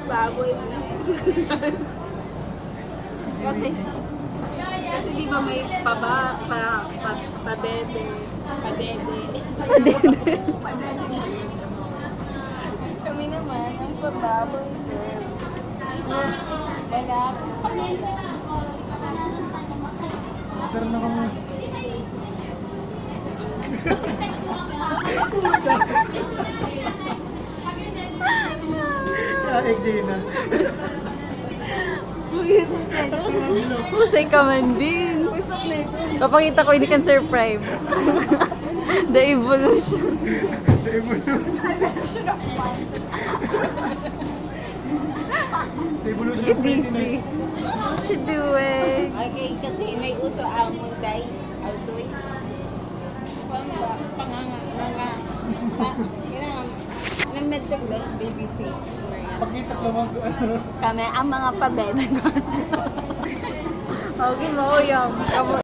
baboy na. Kasi di ba may padede. Kami naman, ang pababoy girl. Wala akong panila. Tara na kami. Kaig din na. Husay ka man din. Papakita ko, hindi kan surprise. The evolution. The evolution of man. The evolution of Busy. What you doing? Okay, kasi may uso almond dye. Aldoy. Namedtag lang, baby face. Pakita lamang ko. Kami ang mga pabebe. Okay mo, yung.